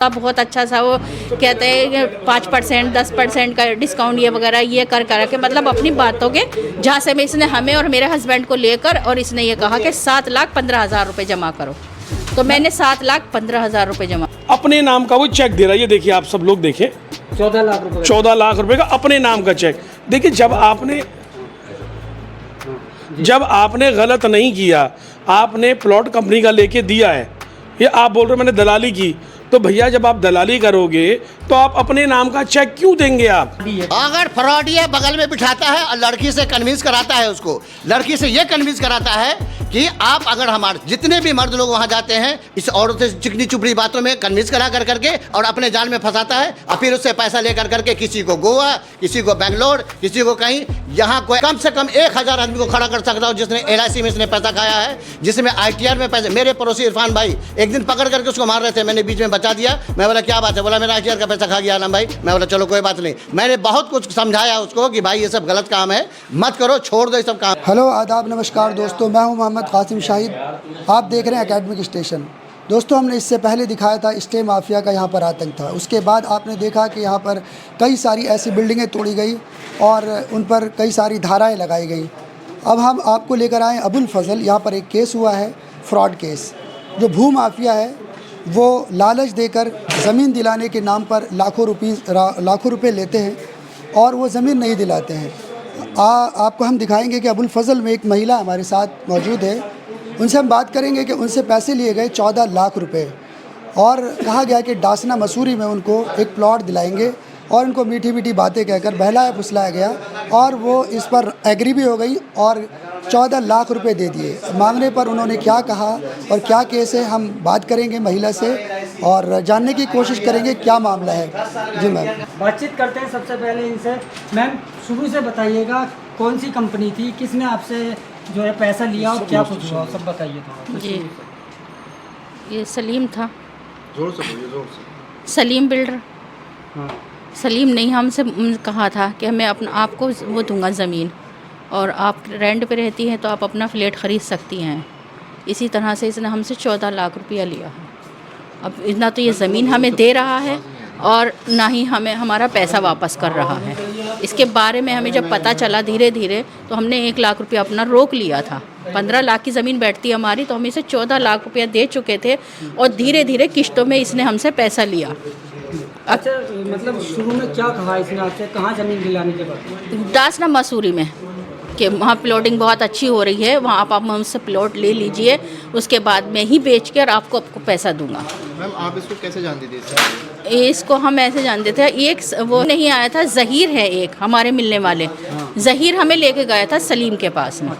का बहुत अच्छा सा वो कहते हैं कि 5% 10% का डिस्काउंट ये वगैरह ये कर के मतलब अपनी बातों के जहाँ से मैं इसने हमें और मेरे हस्बैंड को लेकर और इसने ये कहा कि 7,15,000 रुपये जमा करो, तो मैंने 7,15,000 रुपये जमा। अपने नाम का वो चेक दे रहा है, ये देखिए आप सब लोग देखें, 14 लाख रुपए 14 लाख रुपए का अपने नाम का चेक। देखिए जब आपने गलत नहीं किया, आपने प्लॉट कंपनी का लेके दिया है, ये आप बोल रहे हो मैंने दलाली की, तो भैया जब आप दलाली करोगे तो आप अपने नाम का चेक क्यों देंगे आप? अगर फ्रॉडी है बगल में बिठाता है और लड़की से कन्विंस कराता है, उसको लड़की से ये कन्विंस कराता है कि आप अगर हमारे जितने भी मर्द लोग वहाँ जाते हैं इस औरत से चिकनी चुपड़ी बातों में कन्विंस करा करके और अपने जाल में फंसाता है और फिर उससे पैसा लेकर करके किसी को गोवा, किसी को बेंगलोर, किसी को कहीं, यहाँ कोई कम से कम 1,000 आदमी को खड़ा कर सकता हो जिसने LIC में इसने पैसा खाया है, जिसमें ITR में पैसे। मेरे पड़ोसी इरफान भाई एक दिन पकड़ करके उसको मार रहे थे, मैंने बीच में बचा दिया। मैं बोला क्या बात है? बोला मेरा ITR का पैसा खा गया आलम भाई। मैं बोला चलो कोई बात नहीं। मैंने बहुत कुछ समझाया उसको कि भाई ये सब गलत काम है, मत करो, छोड़ दो ये सब काम। हेलो आदाब नमस्कार दोस्तों, मैं हूं मोहम्मद कासिम शाहिद, आप देख रहे हैं एकेडमिक स्टेशन। दोस्तों हमने इससे पहले दिखाया था स्टे माफिया का यहाँ पर आतंक था, उसके बाद आपने देखा कि यहाँ पर कई सारी ऐसी बिल्डिंगें तोड़ी गई और उन पर कई सारी धाराएं लगाई गई। अब हम आपको लेकर आए अबुल फजल। यहाँ पर एक केस हुआ है, फ्रॉड केस। जो भू माफिया है वो लालच देकर ज़मीन दिलाने के नाम पर लाखों रुपए लेते हैं और वो ज़मीन नहीं दिलाते हैं। आपको हम दिखाएंगे कि अबुल फजल में एक महिला हमारे साथ मौजूद है, उनसे हम बात करेंगे कि उनसे पैसे लिए गए 14 लाख रुपए और कहा गया कि डासना मसूरी में उनको एक प्लॉट दिलाएंगे और उनको मीठी मीठी बातें कहकर बहलाया फुसलाया गया और वो इस पर एग्री भी हो गई और 14 लाख रुपए दे दिए। मांगने पर उन्होंने क्या कहा और क्या केस है, हम बात करेंगे महिला से और जानने की कोशिश करेंगे क्या मामला है। जी मैम, बातचीत करते हैं। सबसे पहले इनसे मैम शुरू से बताइएगा कौन सी कंपनी थी, किसने आपसे जो है पैसा लिया और क्या कुछ हुआ, सब बताइए थोड़ा। जी, ये सलीम था। जोर से बोलिए, जोर से। सलीम बिल्डर। हाँ। सलीम नहीं, हमसे कहा था कि मैं अपना आपको वो दूंगा ज़मीन और आप रेंट पे रहती हैं तो आप अपना फ्लैट ख़रीद सकती हैं। इसी तरह से इसने हमसे 14 लाख रुपया लिया है। अब इतना तो ये ज़मीन हमें दे रहा है और ना ही हमें हमारा पैसा वापस कर रहा है। इसके बारे में हमें जब पता चला धीरे धीरे तो हमने 1 लाख रुपया अपना रोक लिया था। 15 लाख की ज़मीन बैठती हमारी, तो हम इसे 14 लाख रुपया दे चुके थे और धीरे धीरे किश्तों में इसने हमसे पैसा लिया। अच्छा, मतलब शुरू में क्या कहा इसने आपसे, कहाँ ज़मीन दिलाने के बाद? डासना मसूरी में कि वहाँ प्लॉटिंग बहुत अच्छी हो रही है, वहाँ आप हमसे प्लॉट ले लीजिए, उसके बाद मैं ही बेच कर आपको पैसा दूंगा। मैम आप इसको कैसे जानती थी? इसको हम ऐसे जानते थे, एक वो नहीं आया था, ज़हीर है एक हमारे मिलने वाले। ज़हीर हमें लेके गया था सलीम के पास में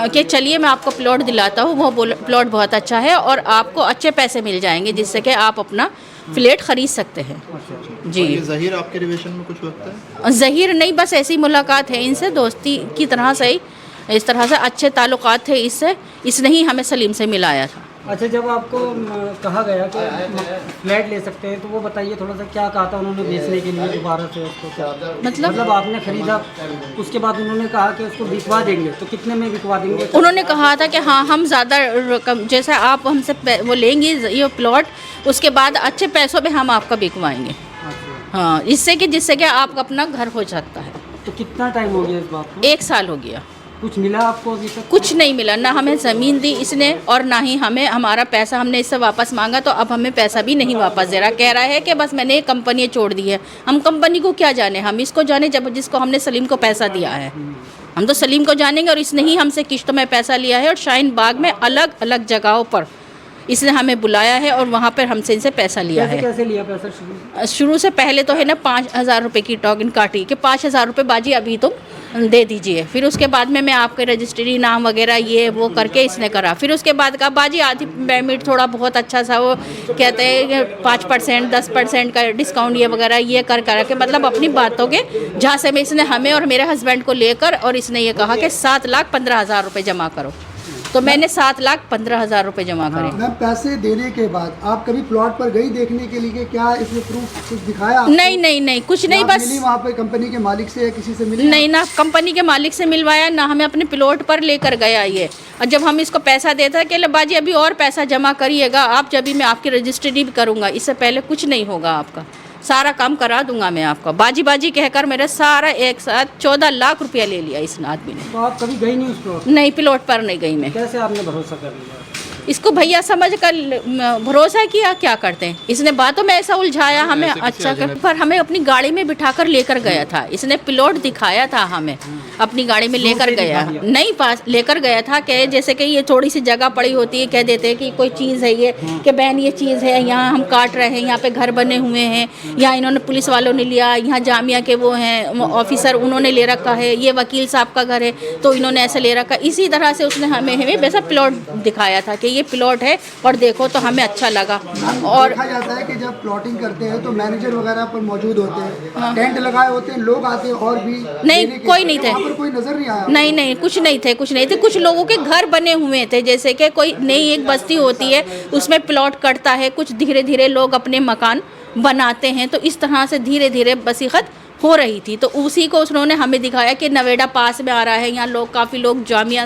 कि चलिए मैं आपको प्लॉट दिलाता हूँ, वो प्लॉट बहुत अच्छा है और आपको अच्छे पैसे मिल जाएंगे जिससे कि आप अपना फ्लैट ख़रीद सकते हैं। जी, ज़हीर आपके रिलेशन में कुछ लगता है? ज़हीर नहीं, बस ऐसी मुलाकात है इनसे, दोस्ती की तरह से ही, इस तरह से अच्छे ताल्लुकात थे इससे, इसने ही हमें सलीम से मिलाया था। अच्छा, जब आपको कहा गया कि फ्लैट ले सकते हैं तो वो बताइए थोड़ा सा, क्या कहा था उन्होंने बेचने के लिए दोबारा से उसको? क्या मतलब आपने ख़रीदा, उसके बाद उन्होंने कहा कि उसको बिकवा देंगे, तो कितने में बिकवा देंगे? उन्होंने कहा था कि हाँ हम ज़्यादा रकम, जैसे आप हमसे वो लेंगी ये प्लॉट, उसके बाद अच्छे पैसों पे हम आपका बिकवाएंगे। हाँ, जिससे कि आपका अपना घर हो सकता है। तो कितना टाइम हो गया इस बात को? 1 साल हो गया। कुछ मिला आपको अभी तक? कुछ नहीं मिला, ना हमें ज़मीन दी इसने और ना ही हमें हमारा पैसा, हमने इससे वापस मांगा तो अब हमें पैसा भी नहीं वापस दे रहा। कह रहा है कि बस मैंने एक कंपनी छोड़ दी है। हम कंपनी को क्या जाने, हम इसको जाने जब जिसको हमने सलीम को पैसा दिया है। हम तो सलीम को जानेंगे और इसने ही हमसे किश्त में पैसा लिया है और शाहीन बाग में अलग अलग जगहों पर इसने हमें बुलाया है और वहाँ पर हमसे इनसे पैसा लिया है। कैसे लिया पैसा? शुरू से पहले तो है ना 5,000 रुपये की टोकन काटी कि 5,000 रुपये बाजी अभी तुम दे दीजिए। फिर उसके बाद में मैं आपके रजिस्ट्री नाम वगैरह ये वो करके इसने करा। फिर उसके बाद कहा बाजी आधी पेमेंट थोड़ा बहुत अच्छा सा वो कहते हैं कि 5% 10% का डिस्काउंट ये वगैरह ये कर के मतलब अपनी बातों के जहाँ से मैं इसने हमें और मेरे हस्बैंड को लेकर और इसने ये कहा कि 7,15,000 रुपये जमा करो, तो मैंने 7,15,000 रुपये जमा करे। मैम पैसे देने के बाद आप कभी प्लॉट पर गई देखने के लिए कि क्या इसमें प्रूफ कुछ दिखाया आपको? नहीं कुछ नहीं, बस मिली वहाँ पे कंपनी के मालिक से या किसी से मिली? नहीं, ना कंपनी के मालिक से मिलवाया, ना हमें अपने प्लॉट पर लेकर गया ये। और जब हम इसको पैसा देते हैं कि बाजी अभी और पैसा जमा करिएगा आप, जब भी मैं आपकी रजिस्ट्री भी करूँगा, इससे पहले कुछ नहीं होगा, आपका सारा काम करा दूंगा मैं आपका। बाजी कहकर मेरा सारा एक साथ 14 लाख रुपया ले लिया इस आदमी ने। तो आप कभी गई नहीं उसको? नहीं, प्लॉट पर नहीं गई मैं। कैसे आपने भरोसा कर लिया? इसको भैया समझ कर भरोसा किया, क्या करते हैं, इसने बातों में ऐसा उलझाया हमें, अच्छा कर, पर हमें अपनी गाड़ी में बिठाकर लेकर गया था। इसने प्लॉट दिखाया था हमें, अपनी गाड़ी में लेकर गया, नहीं पास लेकर गया था कि जैसे कि ये थोड़ी सी जगह पड़ी होती है, कह देते हैं कि कोई चीज़ है ये, कि बहन ये चीज़ है, यहाँ हम काट रहे हैं, यहाँ पे घर बने हुए हैं, यहाँ इन्होंने पुलिस वालों ने लिया, यहाँ जामिया के वो हैं ऑफिसर, उन्होंने ले रखा है, ये वकील साहब का घर है तो इन्होंने ऐसा ले रखा। इसी तरह से उसने हमें वैसा प्लॉट दिखाया था कि ये प्लॉट है और देखो, तो हमें अच्छा लगा। और देखा जाता है कि जब प्लॉटिंग करते हैं तो मैनेजर वगैरह पर मौजूद होते हैं, टेंट लगाए होते हैं, लोग आते हैं और भी नहीं, कोई नहीं थे, वहाँ पर कोई नजर नहीं आया? नहीं कुछ नहीं थे, कुछ लोगों के घर बने हुए थे, जैसे कि कोई नई एक बस्ती होती है उसमें प्लॉट कटता है, कुछ धीरे धीरे लोग अपने मकान बनाते हैं, तो इस तरह से धीरे धीरे बसीखत हो रही थी। तो उसी को उन्होंने हमें दिखाया कि नवेड़ा पास में आ रहा है, यहाँ लोग काफ़ी लोग जामिया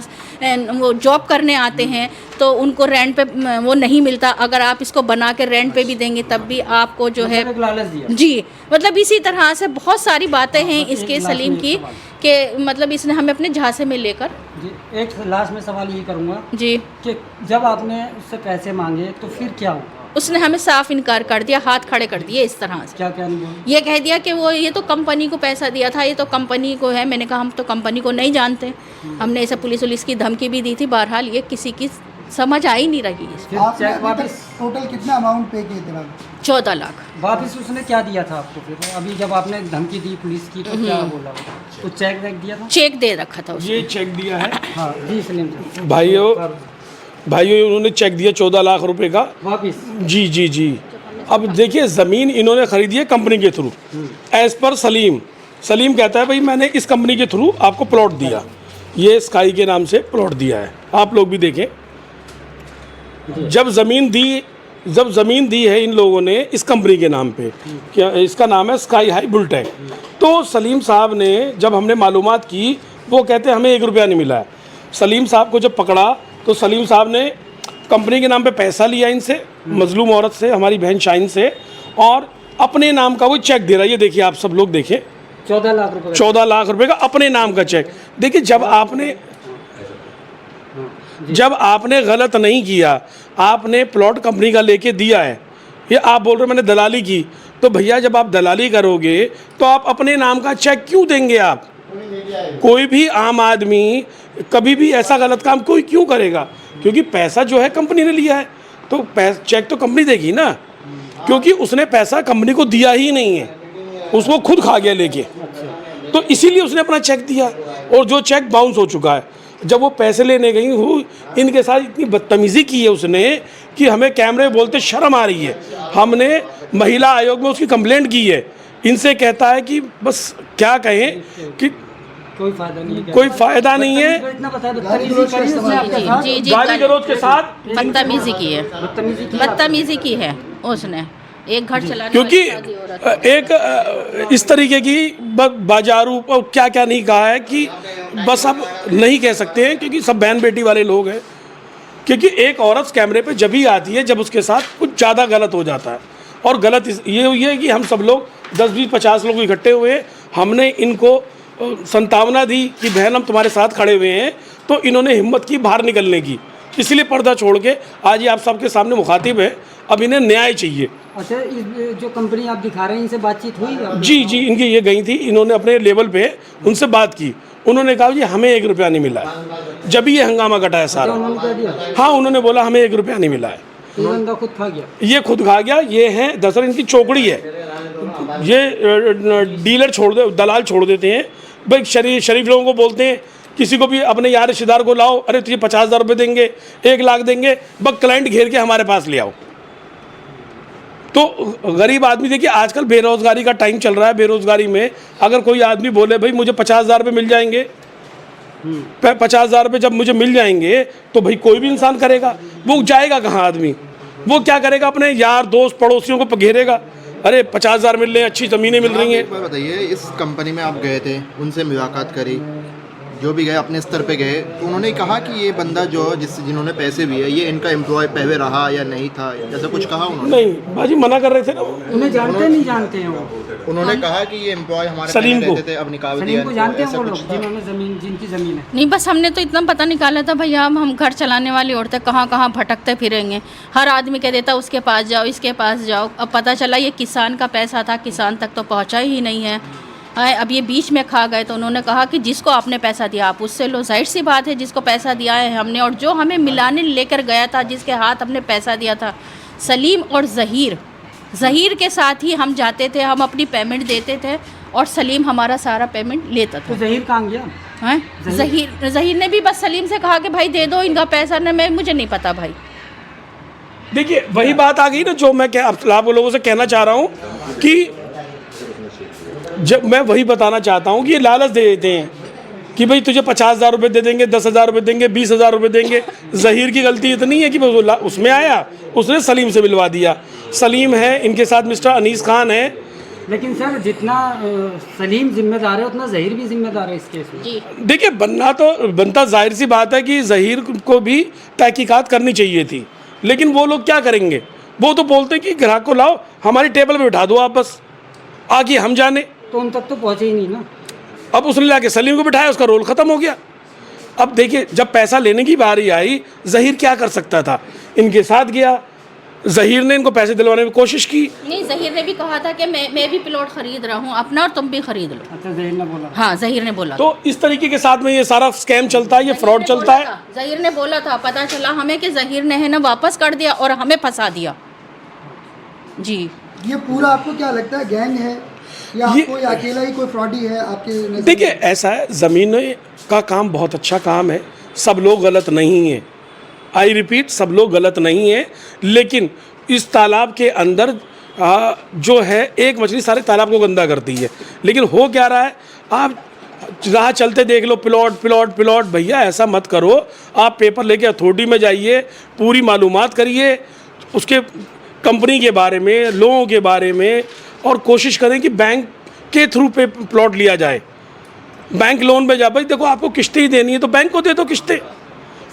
वो जॉब करने आते हैं, तो उनको रेंट पे वो नहीं मिलता, अगर आप इसको बना के रेंट पे भी देंगे तब भी आपको जो है लालच दिया। जी, मतलब इसी तरह से बहुत सारी बातें हैं इसके सलीम की, कि मतलब इसने हमें अपने झांसे में लेकर। जी, एक लास्ट में सवाल ये करूँगा जी, कि जब आपने उससे पैसे मांगे तो फिर क्या हुआ? उसने हमें साफ इनकार कर दिया, हाथ खड़े कर दिए इस तरह से। क्या नहीं बोला? ये कह दिया कि वो ये तो कंपनी को पैसा दिया था, ये तो कंपनी को है। मैंने कहा हम तो कंपनी को नहीं जानते, हमने ऐसे पुलिस की धमकी भी दी थी। बहरहाल ये किसी की समझ आ ही नहीं रही। फिर आपने चेक अभी वापस तक टोटल कितना अमाउंट पे किए थे मैम? 14 लाख। वापस उसने क्या दिया था आपको? फिर अभी जब आपने धमकी दी पुलिस की तो क्या बोला? तो चेक वेक दिया था? चेक दे रखा था उसने। ये चेक दिया है हाँ जी सलीम जी। भाइयों उन्होंने चेक दिया 14 लाख रुपए का वापिस? जी। अब देखिए ज़मीन इन्होंने खरीदी है कंपनी के थ्रू, एज़ पर सलीम कहता है भाई मैंने इस कंपनी के थ्रू आपको प्लॉट दिया, ये स्काई के नाम से प्लॉट दिया है। आप लोग भी देखें, जब ज़मीन दी है इन लोगों ने इस कंपनी के नाम पे, क्या इसका नाम है स्काई हाई बुलटेक। तो सलीम साहब ने जब हमने मालूमात की, वो कहते हमें 1 रुपया नहीं मिला है। सलीम साहब को जब पकड़ा तो सलीम साहब ने कंपनी के नाम पे पैसा लिया इनसे, मजलूम औरत से, हमारी बहन शाइन से, और अपने नाम का वो चेक दे रहा है। ये देखिए, आप सब लोग देखें, 14 लाख रुपए। 14 लाख रुपए का अपने नाम का चेक। देखिए, जब आपने गलत नहीं किया, आपने प्लॉट कंपनी का लेके दिया है, ये आप बोल रहे हो मैंने दलाली की, तो भैया जब आप दलाली करोगे तो आप अपने नाम का चेक क्यों देंगे? आप कोई भी आम आदमी कभी भी ऐसा गलत काम कोई क्यों करेगा? क्योंकि पैसा जो है कंपनी ने लिया है, तो चेक तो कंपनी देगी ना, क्योंकि उसने पैसा कंपनी को दिया ही नहीं है, उसको खुद खा गया लेके, तो इसीलिए उसने अपना चेक दिया, और जो चेक बाउंस हो चुका है। जब वो पैसे लेने गई हूँ, इनके साथ इतनी बदतमीज़ी की है उसने कि हमें कैमरे बोलते शर्म आ रही है। हमने महिला आयोग में उसकी कंप्लेंट की है। इनसे कहता है कि बस क्या कहें कि कोई फायदा नहीं है, कोई फायदा नहीं है। इतना बता दो जी जी गाली गलौज के साथ बदतमीजी की है, बदतमीजी की है उसने। एक घर चलाने क्योंकि वाली शादी हो रहा था। एक इस तरीके की बाजारू और क्या क्या नहीं कहा है कि बस अब नहीं कह सकते हैं, क्योंकि सब बहन बेटी वाले लोग हैं। क्योंकि एक औरत कैमरे पे जब ही आती है जब उसके साथ कुछ ज़्यादा गलत हो जाता है, और गलत ये हुई है कि हम सब लोग 10, 20, 50 लोग इकट्ठे हुए, हमने इनको संतावना दी कि बहन हम तुम्हारे साथ खड़े हुए हैं, तो इन्होंने हिम्मत की बाहर निकलने की, इसलिए पर्दा छोड़ के आज ये आप सबके सामने मुखातिब है। अब इन्हें न्याय चाहिए। अच्छा, जो कंपनी आप दिखा रहे हैं इनसे बातचीत हुई? जी इनकी ये गई थी, इन्होंने अपने लेवल पे उनसे बात की, उन्होंने कहा जी हमें 1 रुपया नहीं मिला है। जब ये हंगामा घटा है सारा, हाँ उन्होंने बोला हमें 1 रुपया नहीं मिला है। ये बंदा खुद खा गया? ये खुद खा गया। ये है दरअसल इनकी चौकड़ी है, ये डीलर छोड़ दे, दलाल छोड़ देते हैं भाई। शरीफ लोगों को बोलते हैं, किसी को भी अपने यार रिश्तेदार को लाओ, अरे तुझे 50,000 रुपये देंगे, 1 लाख देंगे, बस क्लाइंट घेर के हमारे पास ले आओ। तो गरीब आदमी, देखिए आजकल बेरोज़गारी का टाइम चल रहा है, बेरोज़गारी में अगर कोई आदमी बोले भाई मुझे 50,000 रुपये मिल जाएंगे, 50,000 रुपये जब मुझे मिल जाएंगे तो भाई कोई भी इंसान करेगा। वो जाएगा कहाँ आदमी, वो क्या करेगा, अपने यार दोस्त पड़ोसियों को घेरेगा। अरे 50,000 मिल रहे हैं, अच्छी ज़मीनें मिल रही हैं। एक बार बताइए, इस कंपनी में आप गए थे, उनसे मुलाकात करी, जो भी गए अपने स्तर पे गए, तो उन्होंने कहा कि ये बंदा जो जिन्होंने पैसे दिए ये इनका एम्प्लॉय पहले रहा या नहीं था, ऐसा कुछ कहा उन्होंने? नहीं बाजी, मना कर रहे थे ना। उन्हें जानते नहीं जानते हैं वो? उन्होंने कहा कि ये एम्प्लॉय हमारे सलीम पहले को। रहते थे, अब निकाल सलीम दिया। को जानते हैं ऐसा वो कुछ लोग था? जिन्होंने ज़मीन, जिनकी ज़मीन है? नहीं, बस हमने तो इतना पता निकाला था भैया, हम घर चलाने वाली औरतें कहाँ कहाँ भटकते फिरेंगे। हर आदमी कह देता उसके पास जाओ, इसके पास जाओ। अब पता चला ये किसान का पैसा था, किसान तक तो पहुँचा ही नहीं है। अब ये बीच में खा गए, तो उन्होंने कहा कि जिसको आपने पैसा दिया आप उससे लो। जाहिर सी बात है, जिसको पैसा दिया है हमने, और जो हमें मिलाने लेकर गया था, जिसके हाथ हमने पैसा दिया था, सलीम और ज़हीर के साथ ही हम जाते थे, हम अपनी पेमेंट देते थे और सलीम हमारा सारा पेमेंट लेता तो था। ज़हीर कहाँ गया? हैं? ज़हीर ने भी बस सलीम से कहा कि भाई दे दो इनका पैसा, न मैं मुझे नहीं पता भाई। देखिए वही बात आ गई ना जो मैं आप लोगों से कहना चाह रहा हूँ कि जब मैं वही बताना चाहता हूँ कि ये लालच दे देते हैं कि भाई तुझे 50,000 रुपये दे देंगे, 10,000 रुपये देंगे, 20,000 रुपये देंगे। ज़हीर की गलती इतनी है कि वो उसमें आया, उसने सलीम से मिलवा दिया। सलीम है, इनके साथ मिस्टर अनीस खान है। लेकिन सर जितना सलीम जिम्मेदार है उतना ज़हीर भी जिम्मेदार है इस केस में। जी देखिए बनता जाहिर सी बात है कि ज़हीर को भी तहकीकात करनी चाहिए थी, लेकिन वो लोग क्या करेंगे, वो तो बोलते हैं कि ग्राहक को लाओ हमारी टेबल पे बिठा दो, आप बस आगे हम जाने। तो उन तक तो पहुँचे ही नहीं ना। अब उसने लाके सलीम को बिठाया, उसका रोल ख़त्म हो गया। अब देखिए जब पैसा लेने की बारी आई, ज़हीर क्या कर सकता था, इनके साथ गया। ज़हीर ने इनको पैसे दिलवाने की कोशिश की। नहीं, ज़हीर ने भी कहा था कि मैं भी प्लॉट खरीद रहा हूँ अपना और तुम भी खरीद लो। अच्छा, ज़हीर ने बोला? हाँ, ज़हीर ने बोला। तो इस तरीके के साथ में ये सारा स्कैम चलता है, ये फ्रॉड चलता है। ज़हीर ने बोला था, पता चला हमें कि ज़हीर ने है ना वापस कर दिया और हमें फंसा दिया। जी ये पूरा आपको क्या लगता है गैंग है या ये- कोई अकेला ही कोई फ्रॉडी है आपके नज़र में? देखिए ऐसा है, ज़मीन का काम बहुत अच्छा काम है, सब लोग गलत नहीं हैं। आई रिपीट, सब लोग गलत नहीं हैं, लेकिन इस तालाब के अंदर जो है एक मछली सारे तालाब को गंदा करती है। लेकिन हो क्या रहा है, आप राह चलते देख लो प्लॉट प्लॉट प्लॉट। भैया ऐसा मत करो, आप पेपर लेके अथॉरिटी में जाइए, पूरी मालूमात करिए उसके कंपनी के बारे में, लोगों के बारे में, और कोशिश करें कि बैंक के थ्रू पे प्लॉट लिया जाए। बैंक लोन में जा, भाई देखो आपको किस्तें ही देनी है तो बैंक को दे दो किस्तें।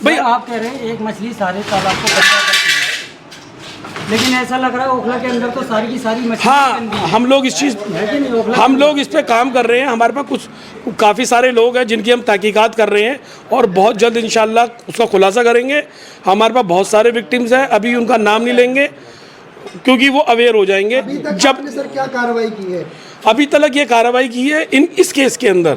भाई सर, आप कह रहे हैं एक मछली सारे तालाब को गंदा करती है, लेकिन ऐसा लग रहा है ओखला के अंदर तो सारी की सारी मछली हाँ, गंदी है। हम लोग इस चीज़ है कि नहीं? ओखला हम लोग इस पे काम कर रहे हैं। हमारे पास कुछ काफ़ी सारे लोग हैं जिनकी हम तहकीकात कर रहे हैं और बहुत जल्द इंशाल्लाह उसका खुलासा करेंगे। हमारे पास बहुत सारे विक्टिम्स हैं, अभी उनका नाम नहीं लेंगे क्योंकि वो अवेयर हो जाएंगे। अभी तक जब आपने सर क्या कार्रवाई की है? अभी तक ये कार्रवाई की है इस केस के अंदर।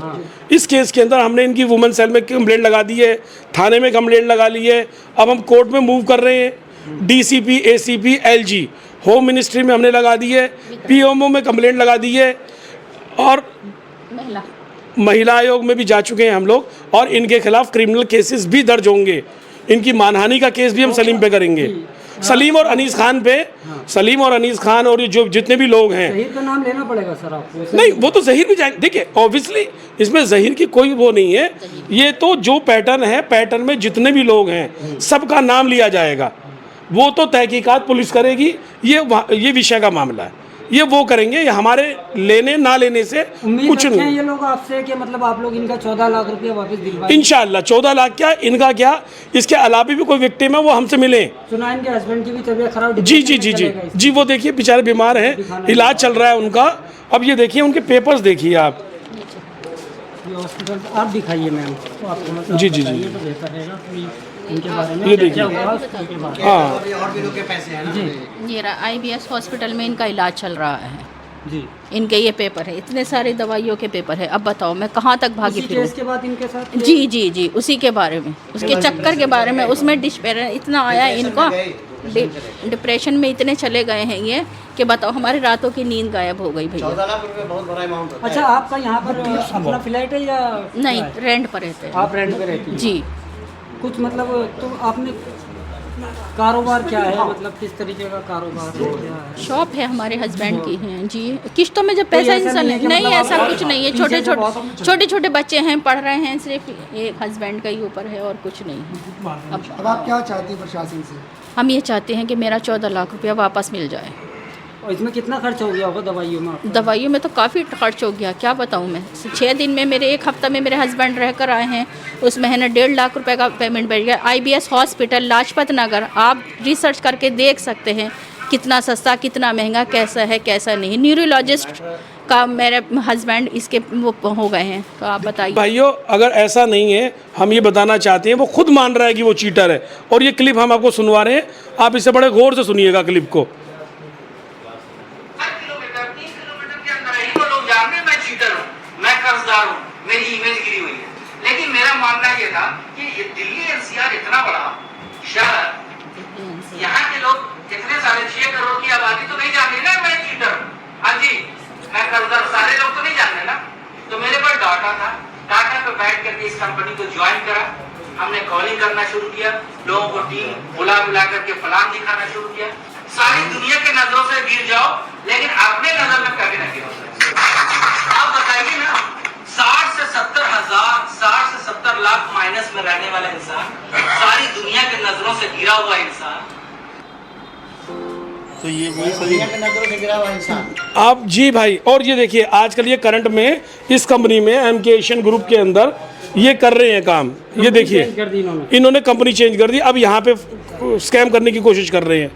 इस केस के अंदर हमने इनकी वुमेन सेल में कंप्लेंट लगा दी है, थाने में कंप्लेंट लगा ली है, अब हम कोर्ट में मूव कर रहे हैं। DCP, ACP, LG, home ministry में हमने लगा दी है, पीएमओ में कंप्लेंट लगा दी है और महिला आयोग में भी जा चुके हैं हम लोग, और इनके खिलाफ क्रिमिनल केसेस भी दर्ज होंगे। इनकी मानहानि का केस भी हम सलीम पे करेंगे, सलीम और अनीस खान पे। सलीम और अनीस खान और ये जो जितने भी लोग हैं, ज़हीर का नाम लेना पड़ेगा सर आपको। नहीं वो तो ज़हीर भी जाएंगे। देखिए ऑब्वियसली इसमें ज़हीर की कोई वो नहीं है, ये तो जो पैटर्न है, पैटर्न में जितने भी लोग हैं सबका नाम लिया जाएगा। वो तो तहकीकात पुलिस करेगी, ये विषय का मामला है, ये वो करेंगे। ये हमारे लेने ना लेने से उम्मीद कुछ रखते हैं नहीं। ये लोग आपसे कि मतलब आप लोग इनका 14 लाख रुपया वापस दिलवाएं। इंशाल्लाह 14 लाख क्या, इनका क्या, इसके अलावा भी कोई विक्टिम है वो हमसे मिले। सुना इनके हस्बैंड की भी तबीयत खराब। जी जी जी जी जी, वो देखिए बेचारे बीमार हैं, इलाज चल रहा है उनका। अब ये देखिए उनके पेपर्स देखिए आप। ये हॉस्पिटल आप दिखाइए मैम, तो आप थोड़ा सा जी, जी, जी। बताइए तो बेहतर रहेगा कि इनके बारे में ये क्या देखिए। हुआ उसके बाद। हाँ जी ये IBS हॉस्पिटल में इनका इलाज चल रहा है। जी, इनके ये पेपर है, इतने सारे दवाइयों के पेपर है। अब बताओ मैं कहाँ तक भागी उसी फिरूँ। केस के बाद इनके साथ जी जी जी, उसी के बारे में, उसके चक्कर के बारे में। उसमें डिस्पेयर इतना आया इनको, डिप्रेशन में इतने चले गए हैं ये कि बताओ हमारी रातों की नींद गायब हो गई भैया। 14 लाख रुपए बहुत बड़ा अमाउंट होता है। अच्छा, आपका यहाँ पर अपना फ्लैट है या नहीं, किराया? रेंट पर रहते हैं। आप रेंट पे रहती हैं? जी कुछ मतलब तो आपने कारोबार क्या है, मतलब किस तरीके का कारोबार क्या है? शॉप है हमारे हस्बैंड की है जी। किश्तों में जब पैसा ऐसा इंसान नहीं है कि नहीं, मतलब ऐसा आप कुछ नहीं है। पीछे से बहुत- छोटे छोटे बच्चे हैं, पढ़ रहे हैं, सिर्फ एक हस्बैंड का ही ऊपर है और कुछ नहीं है। अब आप क्या चाहते हैं प्रशासन से? हम ये चाहते हैं कि मेरा 14 लाख रुपया वापस मिल जाए। और इसमें कितना खर्च हो गया होगा दवाइयों में आपका? दवाइयों में तो काफ़ी खर्च हो गया, क्या बताऊँ मैं। 6 दिन में मेरे, 1 हफ्ता में मेरे हस्बैंड रह कर आए हैं, उसमें है ना 1.5 लाख रुपए का पेमेंट बैठ गया। IBS हॉस्पिटल लाजपत नगर, आप रिसर्च करके देख सकते हैं कितना सस्ता, कितना महंगा, कैसा है कैसा नहीं। न्यूरोलॉजिस्ट का मेरे हस्बैंड इसके वो हो गए हैं, तो आप बताइए। भाइयों, अगर ऐसा नहीं है, हम ये बताना चाहते हैं, वो खुद मान रहा है कि वो चीटर है, और ये क्लिप हम आपको सुनवा रहे हैं। आप इसे बड़े गौर से सुनिएगा क्लिप को। 3 किलोमीटर के अंदर ही वो लोग जान रहे हैं मैं चीटर हूँ, मैं कर्जदार हूँ, मेरी इमेज गिरी हुई है। लेकिन मेरा मानना ये था कि ये दिल्ली NCR इतना बड़ा शहर, यहाँ के लोग इतने सारे 6 करोड़ की आबादी तो नहीं जान रही ना मैं चीटर हूँ। हाँ जी, मैं कर्जदार, सारे लोग तो नहीं जान रहे ना। तो मेरे पास डाटा था, डाटा पे बैठ करके इस कंपनी को ज्वाइन करा। हमने कॉलिंग करना शुरू किया, लोगों को टीम बुला करके प्लान दिखाना शुरू किया। सारी दुनिया के नजरों से गिर जाओ, लेकिन अपने नजर में कभी ना गिरो। आप बताइए ना, 60 से 70 हजार, 60 से 70 लाख माइनस में रहने वाला इंसान, सारी दुनिया के नजरों से गिरा हुआ इंसान, तो ये दुनिया के नजरों से गिरा हुआ इंसान। आप जी भाई, और ये देखिए आजकल ये करंट में इस कंपनी में MK एशियन ग्रुप के अंदर ये कर रहे हैं काम। ये देखिए चेंज कर दी इन्होंने। इन्होंने कंपनी चेंज कर दी, अब यहाँ पे स्कैम करने की कोशिश कर रहे हैं।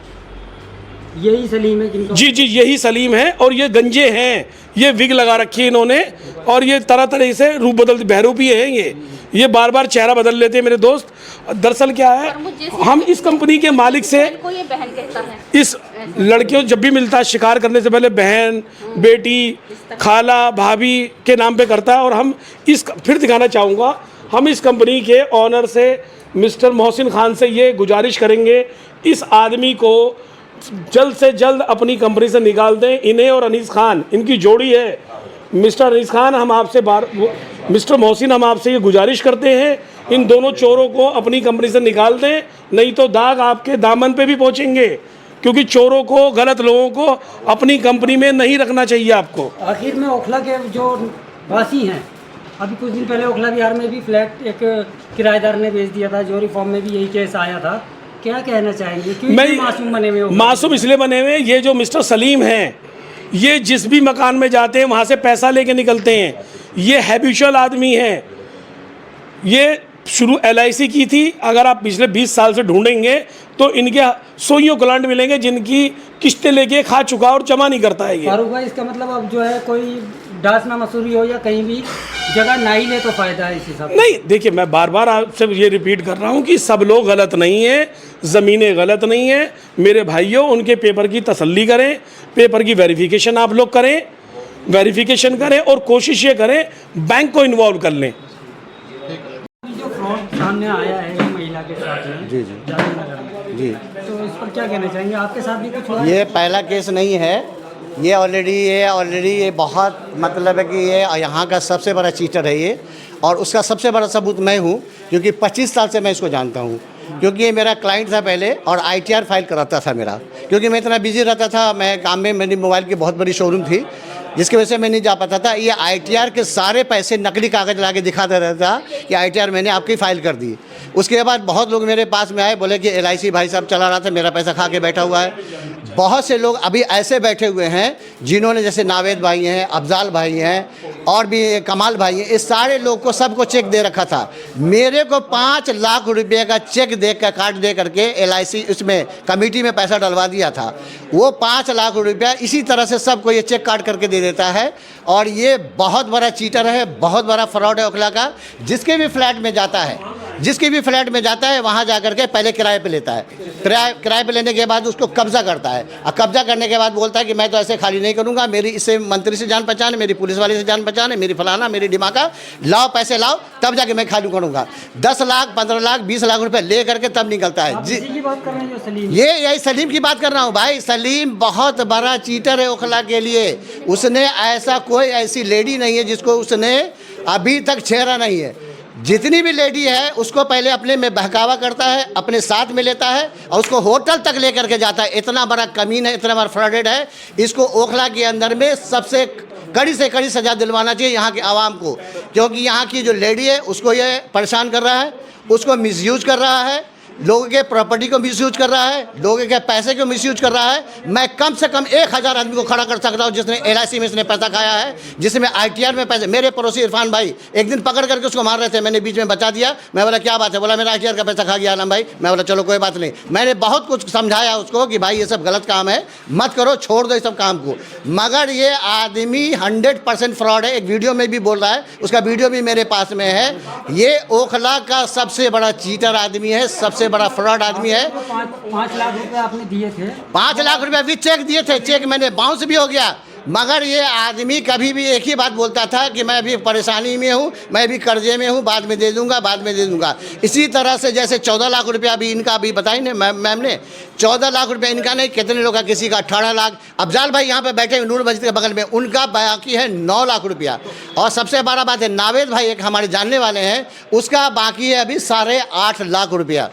यही सलीम है जिनको जी जी, यही सलीम है, और ये गंजे हैं, ये विग लगा रखी है इन्होंने, और ये तरह तरह से रूप बदल, बहरूपी हैं ये बार बार चेहरा बदल लेते हैं मेरे दोस्त। दरअसल क्या है, हम इस कंपनी के मालिक से, को ये बहन कहता है, इस लड़कियों जब भी मिलता है शिकार करने से पहले बहन, बेटी, खाला, भाभी के नाम पे करता है। और हम फिर दिखाना चाहूँगा, हम इस कंपनी के ऑनर से मिस्टर मोहसिन खान से ये गुजारिश करेंगे, इस आदमी को जल्द से जल्द अपनी कंपनी से निकाल दें। इन्हें और अनीस खान, इनकी जोड़ी है, मिस्टर अनीस खान, हम आपसे मिस्टर मोहसिन, हम आपसे ये गुजारिश करते हैं, इन दोनों चोरों को अपनी कंपनी से निकाल दें, नहीं तो दाग आपके दामन पे भी पहुंचेंगे। क्योंकि चोरों को, गलत लोगों को अपनी कंपनी में नहीं रखना चाहिए आपको। आखिर में ओखला के जो वासी हैं, अभी कुछ दिन पहले ओखला बिहार में भी फ्लैट एक किराएदार ने बेच दिया था, जो रिफॉर्म में भी यही केस आया था। क्या कहना चाहेंगे, क्यों मैं मासूम बने हुए हो? मासूम इसलिए बने हुए, ये जो मिस्टर सलीम हैं, ये जिस भी मकान में जाते हैं वहाँ से पैसा लेके निकलते हैं। ये हैबिचुअल आदमी हैं। ये शुरू LIC की थी, अगर आप पिछले 20 साल से ढूंढेंगे तो इनके सोइयों क्लाइंट मिलेंगे जिनकी किस्तें लेके खा चुका और जमा नहीं करता है ये। फारूक भाई, इसका मतलब अब जो है कोई डांस ना मसूरी हो या कहीं भी जगह ना ही ले तो फायदा है इस हिसाब से। नहीं, देखिए मैं बार बार आपसे ये रिपीट कर रहा हूँ कि सब लोग गलत नहीं हैं, ज़मीनें गलत नहीं हैं मेरे भाइयों। उनके पेपर की तसल्ली करें, पेपर की वेरिफिकेशन आप लोग करें, वेरिफिकेशन करें, और कोशिश ये करें बैंक को इन्वॉल्व कर लें। जो फ्रॉड सामने आया है ये महिला के साथ में, जी जी जामनगर में, जी, तो इस पर क्या कहना चाहेंगे? आपके साथ भी कुछ हुआ? ये पहला केस नहीं है, ये ऑलरेडी ये बहुत मतलब है कि ये यहाँ का सबसे बड़ा चीटर है ये, और उसका सबसे बड़ा सबूत मैं हूँ, क्योंकि 25 साल से मैं इसको जानता हूँ। क्योंकि ये मेरा क्लाइंट था पहले, और ITR फाइल कराता था मेरा, क्योंकि मैं इतना बिजी रहता था, मैं काम में, मेरी मोबाइल की बहुत बड़ी शोरूम थी, जिसकी वजह से मैं नहीं जा पाता था। ये ITR के सारे पैसे नकली कागज़ ला के दिखाता रहता था कि ITR मैंने आपकी फ़ाइल कर दी। उसके बाद बहुत लोग मेरे पास में आए, बोले कि LIC भाई साहब चला रहा था, मेरा पैसा खा के बैठा हुआ है। बहुत से लोग अभी ऐसे बैठे हुए हैं जिन्होंने, जैसे नावेद भाई हैं, अफजाल भाई हैं, और भी कमाल भाई हैं, इस सारे लोग को सबको चेक दे रखा था। मेरे को 5 लाख रुपये का चेक दे कर, कार्ड दे करके LIC उसमें कमेटी में पैसा डलवा दिया था। वो 5 लाख रुपया इसी तरह से सबको ये चेक काट करके दे देता है, और ये बहुत बड़ा चीटर है, बहुत बड़ा फ्रॉड है ओखला का। जिसके भी फ्लैट में जाता है, वहाँ जा करके पहले किराए पे लेता है, किराए पे लेने के बाद उसको कब्जा करता है, और कब्जा करने के बाद बोलता है कि मैं तो ऐसे खाली नहीं करूँगा, मेरी इससे मंत्री से जान पहचान है, मेरी पुलिस वाले से जान पहचान है, मेरी फलाना, मेरी डिमाका, लाओ पैसे लाओ, तब जाके मैं खाली करूँगा। 10 लाख, 15 लाख, 20 लाख रुपए ले करके तब निकलता है। जी, इसी की बात कर रहे हैं जो सलीम? यही सलीम की बात कर रहा हूँ भाई। सलीम बहुत बड़ा चीटर है ओखला के लिए। उसने ऐसा कोई ऐसी लेडी नहीं है जिसको उसने अभी तक छेड़ा नहीं है। जितनी भी लेडी है उसको पहले अपने में बहकावा करता है, अपने साथ में लेता है और उसको होटल तक लेकर के जाता है। इतना बड़ा कमीन है, इतना बड़ा फ्रॉडेड है। इसको ओखला के अंदर में सबसे कड़ी से कड़ी सज़ा दिलवाना चाहिए यहाँ के आवाम को, क्योंकि यहाँ की जो लेडी है उसको ये परेशान कर रहा है, उसको मिसयूज कर रहा है, लोगों के प्रॉपर्टी को मिसयूज कर रहा है, लोगों के पैसे को मिसयूज कर रहा है। मैं कम से कम 1000 आदमी को खड़ा कर सकता हूँ जिसने LIC में इसने पैसा खाया है, जिसमें ITR में पैसे। मेरे पड़ोसी इरफान भाई एक दिन पकड़ करके उसको मार रहे थे, मैंने बीच में बचा दिया। मैं बोला क्या बात है? बोला मेरा ITR का पैसा खा गया आलम भाई। मैं बोला चलो कोई बात नहीं। मैंने बहुत कुछ समझाया उसको कि भाई ये सब गलत काम है, मत करो, छोड़ दो इस सब काम को। मगर ये आदमी 100% फ्रॉड है। एक वीडियो में भी बोल रहा है, उसका वीडियो भी मेरे पास में है। ये ओखला का सबसे बड़ा चीटर आदमी है, सबसे बड़ा फ्रॉड आदमी है। 5 लाख रुपए आपने दिए थे? 5 लाख रुपए भी चेक दिए थे, चेक मैंने बाउंस भी हो गया। मगर ये आदमी कभी भी एक ही बात बोलता था कि मैं अभी परेशानी में हूँ, मैं भी कर्जे में हूँ, बाद में दे दूंगा, बाद में दे दूंगा। इसी तरह से जैसे 14 लाख रुपया अभी इनका अभी बताई ना मैम ने, 14 लाख रुपया इनका नहीं, कितने लोग का, किसी का 18 लाख। अफजाल भाई यहाँ पे बैठे हैं नूर मस्जिद के बगल में, उनका बाकी है 9 लाख रुपया। और सबसे बड़ा बात है, नावेद भाई एक हमारे जानने वाले हैं, उसका बाकी है अभी 8.5 लाख रुपया।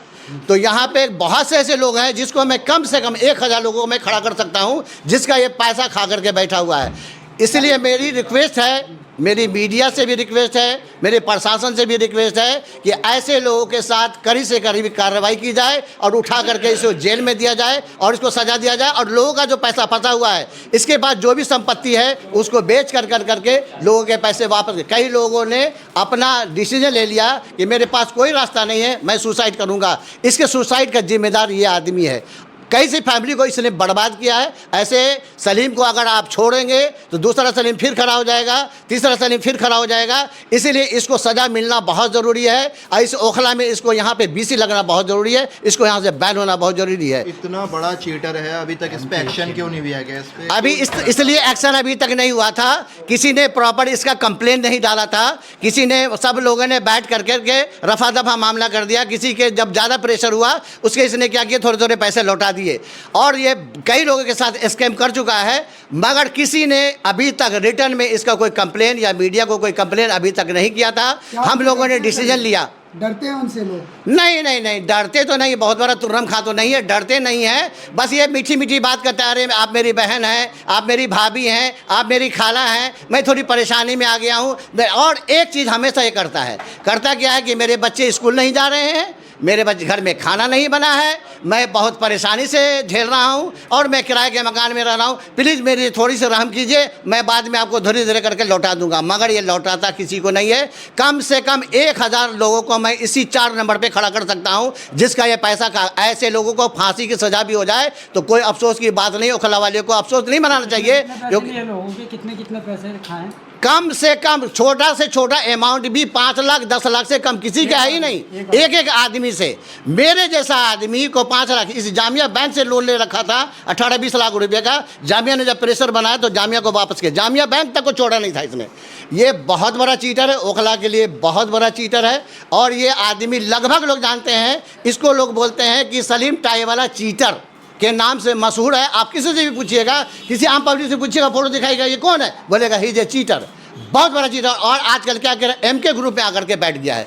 तो यहाँ पे बहुत से ऐसे लोग हैं जिसको मैं कम से कम 1000 लोगों को मैं खड़ा कर सकता हूँ जिसका ये पैसा खा करके बैठा हुआ है। इसलिए मेरी रिक्वेस्ट है, मेरी मीडिया से भी रिक्वेस्ट है, मेरे प्रशासन से भी रिक्वेस्ट है कि ऐसे लोगों के साथ कड़ी से कड़ी कार्रवाई की जाए और उठा करके इसको जेल में दिया जाए और इसको सजा दिया जाए। और लोगों का जो पैसा फंसा हुआ है, इसके बाद जो भी संपत्ति है उसको बेच करके लोगों के पैसे वापस। कई लोगों ने अपना डिसीजन ले लिया कि मेरे पास कोई रास्ता नहीं है, मैं सुसाइड करूँगा। इसके सुसाइड का जिम्मेदार ये आदमी है। कई सी फैमिली को इसने बर्बाद किया है। ऐसे सलीम को अगर आप छोड़ेंगे तो दूसरा सलीम फिर खड़ा हो जाएगा, तीसरा सलीम फिर खड़ा हो जाएगा। इसीलिए इसको सज़ा मिलना बहुत ज़रूरी है और इस ओखला में इसको यहाँ पे BC लगना बहुत ज़रूरी है, इसको यहाँ से बैन होना बहुत ज़रूरी है। इतना बड़ा चीटर है, अभी तक इस पर एक्शन क्यों नहीं लिया गया? इस पे अभी इसलिए एक्शन अभी तक नहीं हुआ था, किसी ने प्रॉपर इसका कंप्लेन नहीं डाला था, किसी ने, सब लोगों ने बैठ करके रफा दफा मामला कर दिया। किसी के जब ज़्यादा प्रेशर हुआ उसके इसने क्या किया, थोड़े थोड़े पैसे लौटा दिए। और ये कई लोगों के साथ स्कैम कर चुका है, मगर किसी ने अभी तक रिटर्न में इसका कोई कंप्लेन या मीडिया को कोई कंप्लेन अभी तक नहीं किया था। हम लोगों ने डिसीजन लिया। डरते हैं उनसे लोग? नहीं, डरते तो नहीं, बहुत बड़ा तुर्रम खा तो नहीं है, डरते नहीं है। बस ये मीठी मीठी बात करते आ रहे हैं, आप मेरी बहन हैं, आप मेरी भाभी हैं, आप मेरी खाला हैं, मैं थोड़ी परेशानी में आ गया हूँ। और एक चीज़ हमेशा ये करता क्या है कि मेरे बच्चे स्कूल नहीं जा रहे हैं, मेरे बच्चे घर में खाना नहीं बना है, मैं बहुत परेशानी से झेल रहा हूँ और मैं किराए के मकान में रह रहा हूँ, प्लीज़ मेरी थोड़ी सी रहम कीजिए, मैं बाद में आपको धीरे धीरे करके लौटा दूंगा। मगर ये लौटाता किसी को नहीं है। कम से कम 1000 लोगों को मैं इसी 4 नंबर पे खड़ा कर सकता हूँ जिसका ये पैसा का। ऐसे लोगों को फांसी की सज़ा भी हो जाए तो कोई अफसोस की बात नहीं, ओखला वाले को अफसोस नहीं मनाना चाहिए। लोगों के कितने पैसे खाएं? कम से कम छोटा से छोटा अमाउंट भी 5 लाख 10 लाख से कम किसी का है ही नहीं, एक आदमी से। मेरे जैसा आदमी को 5 लाख, इस जामिया बैंक से लोन ले रखा था 18-20 लाख रुपए का। जामिया ने जब प्रेशर बनाया तो जामिया को वापस किया, जामिया बैंक तक को छोड़ा नहीं था इसने। ये बहुत बड़ा चीटर है, ओखला के लिए बहुत बड़ा चीटर है। और ये आदमी लगभग लोग जानते हैं, इसको लोग बोलते हैं कि सलीम टाई वाला चीटर के नाम से मशहूर है। आप किसी से भी पूछिएगा, किसी आम पब्लिक से पूछिएगा, फोटो दिखाएगा ये कौन है, बोलेगा ही इज ए चीटर, बहुत बड़ा चीटर। और आजकल क्या कर रहा है, MK ग्रुप में आकर के बैठ गया है,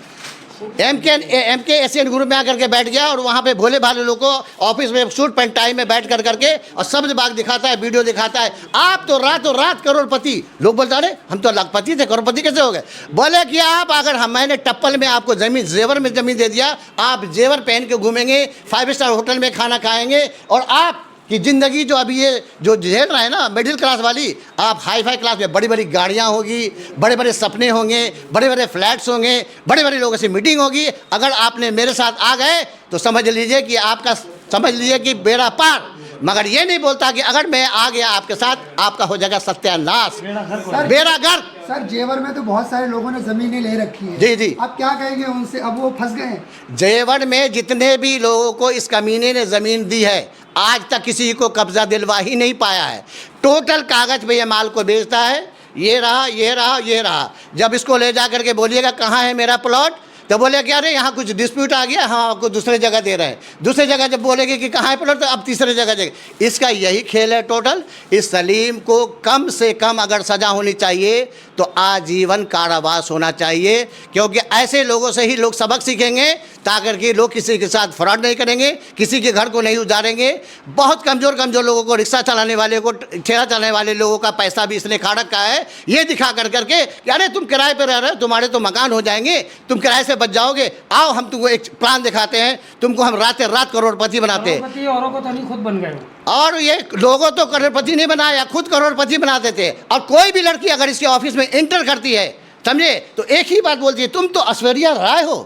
MK एशियन ग्रुप में आकर के बैठ गया और वहाँ पे भोले भाले लोग को ऑफिस में सूट पैंट टाई में बैठ करके और सब्ज बाग दिखाता है, वीडियो दिखाता है। आप तो रातों रात करोड़पति। लोग बोलते अरे हम तो लाखपति थे, करोड़पति कैसे हो गए? बोले कि आप अगर मैंने टप्पल में आपको ज़मीन, जेवर में ज़मीन दे दिया, आप जेवर पहन के घूमेंगे, 5 स्टार होटल में खाना खाएंगे और आप कि ज़िंदगी जो अभी ये जो झेल रहा है ना मिडिल क्लास वाली, आप हाई फाई क्लास में बड़ी बड़ी गाड़ियाँ होगी, बड़े बड़े सपने होंगे, बड़े बड़े फ्लैट्स होंगे, बड़े बड़े लोगों से मीटिंग होगी। अगर आपने मेरे साथ आ गए तो समझ लीजिए कि आपका, समझ लीजिए कि बेड़ा पार। मगर ये नहीं बोलता कि अगर मैं आ गया आपके साथ, आपका हो जाएगा सत्यानाश, बेड़ा गर्क। सर जेवर में तो बहुत सारे लोगों ने ज़मीनें ले रखी है, जी आप क्या कहेंगे उनसे? अब वो फंस गए हैं। जेवर में जितने भी लोगों को इस कमीने ने ज़मीन दी है, आज तक किसी को कब्जा दिलवा ही नहीं पाया है। टोटल कागज़ पे ये माल को बेचता है, ये रहा, ये रहा, ये रहा। जब इसको ले जा करके बोलिएगा कहाँ है मेरा प्लॉट, तो बोले कि अरे यहाँ कुछ डिस्प्यूट आ गया, हम आपको दूसरे जगह दे रहे हैं। दूसरे जगह जब बोलेंगे कि कहाँ है प्लॉट, तो अब तीसरे जगह जाएंगे। इसका यही खेल है टोटल। इस सलीम को कम से कम अगर सज़ा होनी चाहिए तो आजीवन कारावास होना चाहिए, क्योंकि ऐसे लोगों से ही लोग सबक सीखेंगे, ताकि कि लोग किसी के साथ फ्रॉड नहीं करेंगे, किसी के घर को नहीं उजाड़ेंगे। बहुत कमज़ोर लोगों को, रिक्शा चलाने वाले को, ठेला चलाने वाले लोगों का पैसा भी इसने खा रखा है, ये दिखा करके कि अरे तुम किराए पर रह रहे हो, तुम्हारे तो मकान हो जाएंगे, तुम किराए से बच जाओगे, आओ हम तुमको एक प्लान दिखाते हैं, तुमको हम रात करोड़पति बनाते हैं। करोड़पति औरों को तो नहीं, खुद बन गए हो। और ये लोगों तो करोड़पति नहीं बनाया, खुद करोड़पति बनाते थे। और कोई भी लड़की अगर इसके ऑफिस में एंटर करती है, समझे, तो एक ही बात बोलती है, तुम तो ऐश्वर्या राय हो,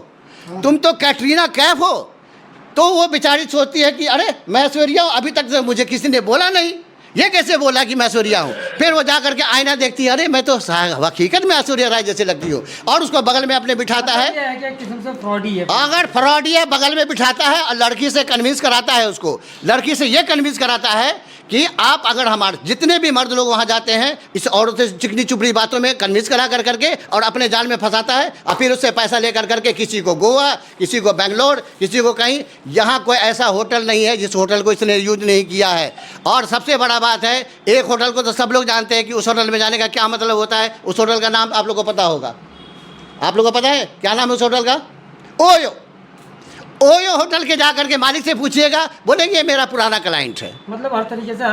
तुम तो कैटरीना कैफ हो। तो वो बेचारी सोचती है कि अरे मैं ऐश्वर्या हूँ, अभी तक मुझे किसी ने बोला नहीं, ये कैसे बोला कि मैं ऐश्वर्या हूँ। फिर वो जा करके आईना देखती है, अरे मैं तो हकीकत में ऐश्वर्या राय जैसे लगती हूँ, और उसको बगल में अपने बिठाता है। क्या किस्म से फ्रॉडी है। अगर फ्रॉडी है, बगल में बिठाता है और लड़की से कन्विंस कराता है, उसको लड़की से ये कन्विंस कराता है कि आप अगर हमारे जितने भी मर्द लोग वहाँ जाते हैं, इस औरत से चिकनी चुपड़ी बातों में कन्विंस करा करके और अपने जाल में फंसाता है, और फिर उससे पैसा लेकर करके किसी को गोवा, किसी को बेंगलोर, किसी को कहीं। यहाँ कोई ऐसा होटल नहीं है जिस होटल को इसने यूज नहीं किया है। और सबसे बड़ा बात है, एक होटल को तो सब लोग जानते हैं कि उस होटल में जाने का क्या मतलब होता है। उस होटल का नाम आप लोग को पता होगा, आप लोग को पता है क्या नाम है उस होटल का? ओयो होटल के जाकर के मालिक से पूछिएगा, बोलेंगे ये मेरा पुराना क्लाइंट है। मतलब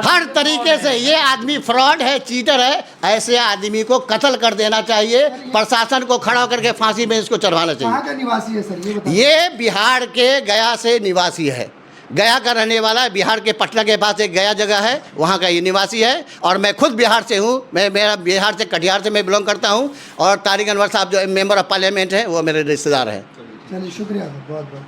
हर तरीके से ये आदमी फ्रॉड है, चीटर है। ऐसे आदमी को कत्ल कर देना चाहिए, प्रशासन को खड़ा करके फांसी में इसको चढ़वाना चाहिए। कहाँ का निवासी है सर, ये बताइए। ये बिहार के गया से निवासी है, गया का रहने वाला है। बिहार के पटना के पास एक गया जगह है, वहाँ का ये निवासी है। और मैं खुद बिहार से हूँ, मेरा बिहार से, कटिहार से मैं बिलोंग करता हूँ। और तारिक अनवर साहब जो मेंबर ऑफ पार्लियामेंट है, वो मेरे रिश्तेदार हैं। चलिए शुक्रिया बहुत बहुत।